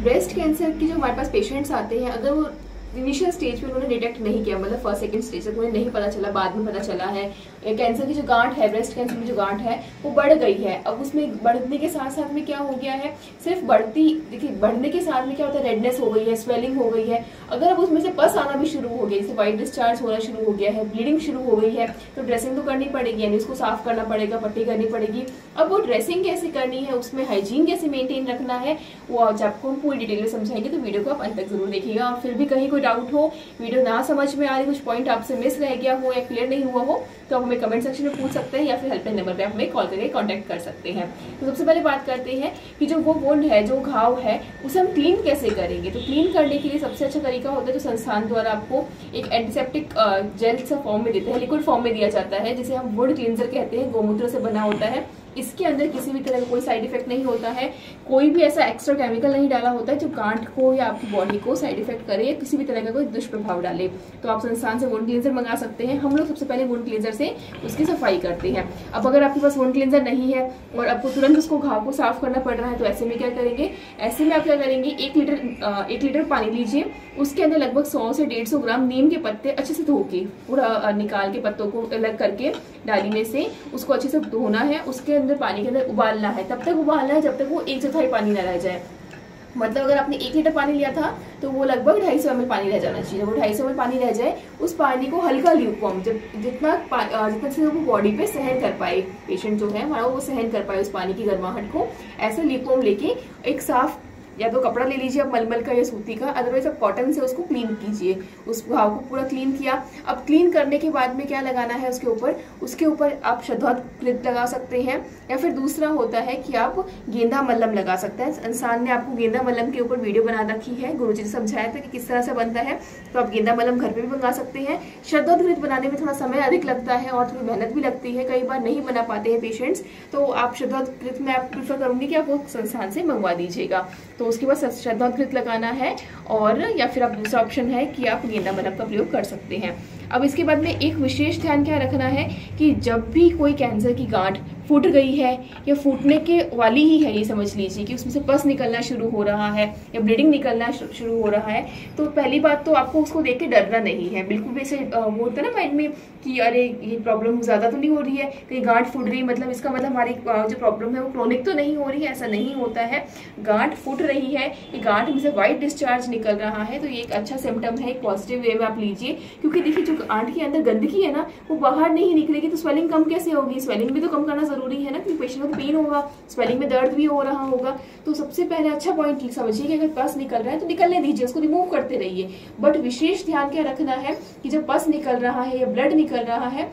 Breast cancer की जो हमारे पास पेशेंट्स आते हैं, अगर वो इनिशियल स्टेज पे उन्होंने डिटेक्ट नहीं किया, मतलब फर्स्ट सेकंड स्टेज तक उन्हें नहीं पता चला, बाद में पता चला है कैंसर की जो गांठ है, ब्रेस्ट कैंसर की जो गांठ है वो बढ़ गई है। अब उसमें बढ़ने के साथ साथ में क्या हो गया है, सिर्फ देखिए बढ़ने के साथ में क्या होता है, रेडनेस हो गई है, स्वेलिंग हो गई है। अगर अब उसमें से पस आना भी शुरू हो गया, जैसे व्हाइट डिस्चार्ज होना शुरू हो गया है, ब्लीडिंग शुरू हो गई है, तो ड्रेसिंग तो करनी पड़ेगी, यानी उसको साफ करना पड़ेगा, पट्टी करनी पड़ेगी। अब वो ड्रेसिंग कैसे करनी है, उसमें हाइजीन कैसे मेंटेन रखना है, वो आज आपको हम पूरी डिटेल में समझाएंगे, तो वीडियो को आप अंत तक जरूर देखिएगा। और फिर भी कहीं कोई डाउट हो, वीडियो ना समझ में आ रही, कुछ पॉइंट आपसे मिस रह गया हो या क्लियर नहीं हुआ हो, तो आप हमें कमेंट सेक्शन में पूछ सकते हैं या फिर हेल्पलाइन नंबर पे आप हमें कॉल करके कांटेक्ट कर सकते हैं। तो सबसे पहले बात करते हैं कि जो वो वुंड है, जो घाव है, उसे हम क्लीन कैसे करेंगे। तो क्लीन करने के लिए सबसे अच्छा तरीका होता है जो संस्थान द्वारा आपको एक एंटीसेप्टिक जेल सा फॉर्म में देते हैं, लिक्विड फॉर्म में दिया जाता है, जिसे हम वुंड क्लींजर कहते हैं, गोमूत्र से बना होता है। इसके अंदर किसी भी तरह का कोई साइड इफेक्ट नहीं होता है, कोई भी ऐसा एक्स्ट्रा केमिकल नहीं डाला होता है जो गांठ को या आपकी बॉडी को साइड इफेक्ट करे या किसी भी तरह का कोई दुष्प्रभाव डाले। तो आप संस्थान से वुंड क्लींजर मंगा सकते हैं। हम लोग सबसे पहले वुंड क्लींजर से उसकी सफाई करते हैं। अब अगर आपके पास वुंड क्लींजर नहीं है और आपको तुरंत उसको घाव को साफ करना पड़ रहा है, तो ऐसे में क्या करेंगे, ऐसे में आप क्या करेंगे, 1 लीटर पानी लीजिए, उसके अंदर लगभग 100 से 150 ग्राम नीम के पत्ते अच्छे से धो के पूरा निकाल के पत्तों को अलग करके डाली में से उसको अच्छे से धोना है, उसके अंदर पानी के अंदर उबालना है, तब तक उबालना है जब तक वो 1/4 पानी न रह जाए। मतलब अगर आपने 1 लीटर पानी लिया था तो वो लगभग 250 ml पानी रह जाना चाहिए। वो 250 ml पानी रह जाए, उस पानी को हल्का ल्यूकवार्म, जितना से वो बॉडी पे सहन कर पाए, पेशेंट जो है हमारा वो सहन कर पाए उस पानी की गर्माहट को, ऐसे ल्यूकवार्म लेके एक साफ या तो कपड़ा ले लीजिए आप, मलमल का या सूती का, अदरवाइज आप कॉटन से उसको क्लीन कीजिए। उस घाव को पूरा क्लीन किया। अब क्लीन करने के बाद में क्या लगाना है उसके ऊपर आप शहदोत लगा सकते हैं, या फिर दूसरा होता है कि आप गेंदा मल्लम लगा सकते हैं। इंसान ने आपको गेंदा मल्लम के ऊपर वीडियो बना रखी है, गुरुजी ने समझाया था कि किस तरह से बनता है, तो आप गेंदा मल्लम घर पे भी मंगा सकते हैं। शहदोत बनाने में थोड़ा समय अधिक लगता है और थोड़ी मेहनत भी लगती है, कई बार नहीं बना पाते हैं पेशेंट्स, तो आप शहदोत में आप प्रीफर करूंगी कि आप वो संस्थान से मंगवा दीजिएगा। तो उसके बाद शहदोत लगाना है, और या फिर आप दूसरा ऑप्शन है कि आप गेंदा मल्लम का प्रयोग कर सकते हैं। अब इसके बाद में एक विशेष ध्यान क्या रखना है कि जब भी कोई कैंसर की गांठ फूट गई है या फूटने के वाली ही है, ये समझ लीजिए कि उसमें से पस निकलना शुरू हो रहा है या ब्लीडिंग निकलना शुरू हो रहा है, तो पहली बात तो आपको उसको देख के डरना नहीं है। बिल्कुल भी ऐसे वो होता है ना माइंड में कि अरे ये प्रॉब्लम ज्यादा तो नहीं हो रही है, कहीं गांठ फूट रही, मतलब इसका मतलब हमारी जो प्रॉब्लम है वो क्रोनिक तो नहीं हो रही है, ऐसा नहीं होता है। गांठ फूट रही है, ये गांठ में से व्हाइट डिस्चार्ज निकल रहा है, तो ये एक अच्छा सिम्टम है, एक पॉजिटिव वे में आप लीजिए। क्योंकि देखिए जो गांठ के अंदर गंदगी है ना वो बाहर नहीं निकलेगी तो स्वेलिंग कम कैसे होगी, स्वेलिंग भी तो कम करना जरूरी है ना, क्योंकि पेशेंट को पेन होगा, स्वेलिंग में दर्द भी हो रहा होगा। तो सबसे पहले अच्छा पॉइंट समझिए कि अगर पस निकल रहा है तो निकलने दीजिए, उसको रिमूव करते रहिए। बट विशेष ध्यान क्या रखना है कि जब पस निकल रहा है या ब्लड निकल रहा है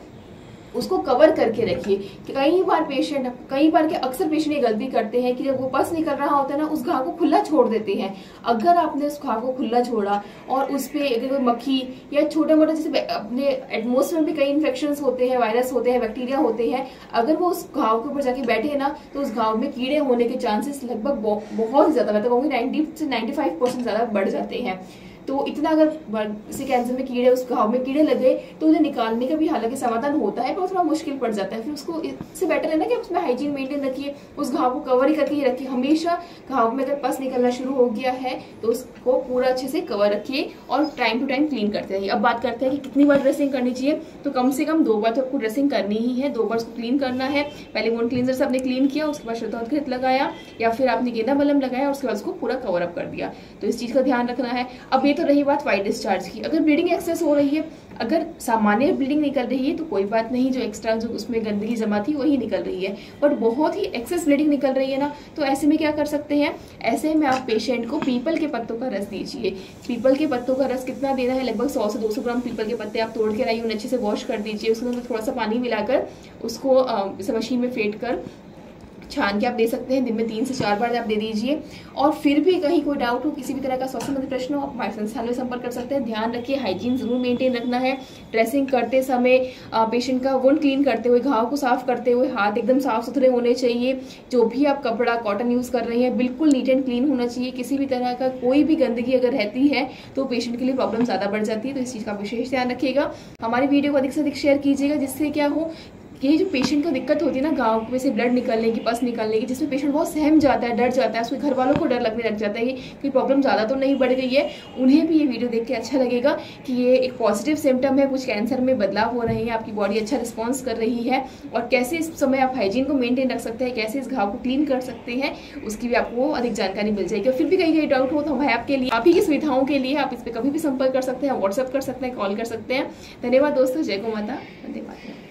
उसको कवर करके रखिए। कई बार के अक्सर पेशेंट ये गलती करते हैं कि जब वो पस निकल रहा होता है ना, उस घाव को खुला छोड़ देते हैं। अगर आपने उस घाव को खुला छोड़ा और उस पे अगर कोई मक्खी या छोटा मोटा, जैसे अपने एटमोस्फेयर में कई इन्फेक्शंस होते हैं, वायरस होते हैं, बैक्टीरिया होते हैं, अगर वो उस घाव के ऊपर जाके बैठे ना तो उस घाव में कीड़े होने के चांसेस लगभग बहुत ज्यादा, मैं तो कहूँगी 90 से 95% ज्यादा बढ़ जाते हैं। तो इतना अगर किसी कैंसर में कीड़े, उस घाव में कीड़े लगे तो उन्हें निकालने का भी हालांकि समाधान होता है पर थोड़ा मुश्किल पड़ जाता है। फिर उसको इससे बेटर है ना कि उसमें हाइजीन मेंटेन रखिए, उस घाव को कवर ही करके ही रखिए। हमेशा घाव में अगर पस निकलना शुरू हो गया है तो उसको पूरा अच्छे से कवर रखिए और टाइम टू टाइम क्लीन करते रहिए। अब बात करते हैं कि कितनी बार ड्रेसिंग करनी चाहिए। तो कम से कम 2 बार तो आपको ड्रेसिंग करनी ही है, 2 बार उसको क्लीन करना है। पहले वुंड क्लींजर से आपने क्लीन किया, उसके बाद शहदोत लगाया या फिर आपने गेंदा मलम लगाया, उसके बाद उसको पूरा कवर अप कर दिया। तो इस चीज का ध्यान रखना है। अब ये तो रही बात व्हाइट डिस्चार्ज की। अगर ब्लीडिंग एक्सेस हो रही है, अगर सामान्य ब्लीडिंग निकल रही है तो कोई बात नहीं, जो एक्स्ट्रा जो उसमें गंदगी जमा थी वही निकल रही है। बट बहुत ही एक्सेस ब्लीडिंग निकल रही है ना, तो ऐसे में क्या कर सकते हैं, ऐसे में आप पेशेंट को पीपल के पत्तों का रस दीजिए। पीपल के पत्तों का रस कितना देना है, लगभग 100 से 200 ग्राम पीपल के पत्ते आप तोड़ के लाइए, उन्हें अच्छे से वॉश कर दीजिए, उसके अंदर थोड़ा सा पानी मिलाकर उसको मशीन में फेंट कर छान के आप दे सकते हैं। दिन में 3 से 4 बार आप दे दीजिए। और फिर भी कहीं कोई डाउट हो, किसी भी तरह का स्वास्थ्य संबंधी प्रश्न हो, आप हमारे संस्थान में संपर्क कर सकते हैं। ध्यान रखिए, हाइजीन जरूर मेंटेन रखना है। ड्रेसिंग करते समय पेशेंट का वुंड क्लीन करते हुए, घाव को साफ करते हुए हाथ एकदम साफ सुथरे होने चाहिए। जो भी आप कपड़ा कॉटन यूज कर रहे हैं बिल्कुल नीट एंड क्लीन होना चाहिए। किसी भी तरह का कोई भी गंदगी अगर रहती है तो पेशेंट के लिए प्रॉब्लम ज्यादा बढ़ जाती है। तो इस चीज का विशेष ध्यान रखिएगा। हमारी वीडियो को अधिक से अधिक शेयर कीजिएगा, जिससे क्या हो ये जो पेशेंट का दिक्कत होती है ना, गाँव में से ब्लड निकलने की, पस निकलने की, जिसमें पेशेंट बहुत सहम जाता है, डर जाता है, उसके घर वालों को डर लगने लग जाता है कि प्रॉब्लम ज़्यादा तो नहीं बढ़ गई है, उन्हें भी ये वीडियो देख के अच्छा लगेगा कि ये एक पॉजिटिव सिम्टम है, कुछ कैंसर में बदलाव हो रहे हैं, आपकी बॉडी अच्छा रिस्पॉन्स कर रही है, और कैसे इस समय आप हाइजीन को मेंटेन रख सकते हैं, कैसे इस घाव को क्लीन कर सकते हैं, उसकी भी आपको अधिक जानकारी मिल जाएगी। और फिर भी कहीं डाउट हो तो हम आपके लिए, आप ही की सुविधाओं के लिए आप इस पर कभी भी संपर्क कर सकते हैं, व्हाट्सएप कर सकते हैं, कॉल कर सकते हैं। धन्यवाद दोस्तों, जय गौ माता, वंदे मातरम।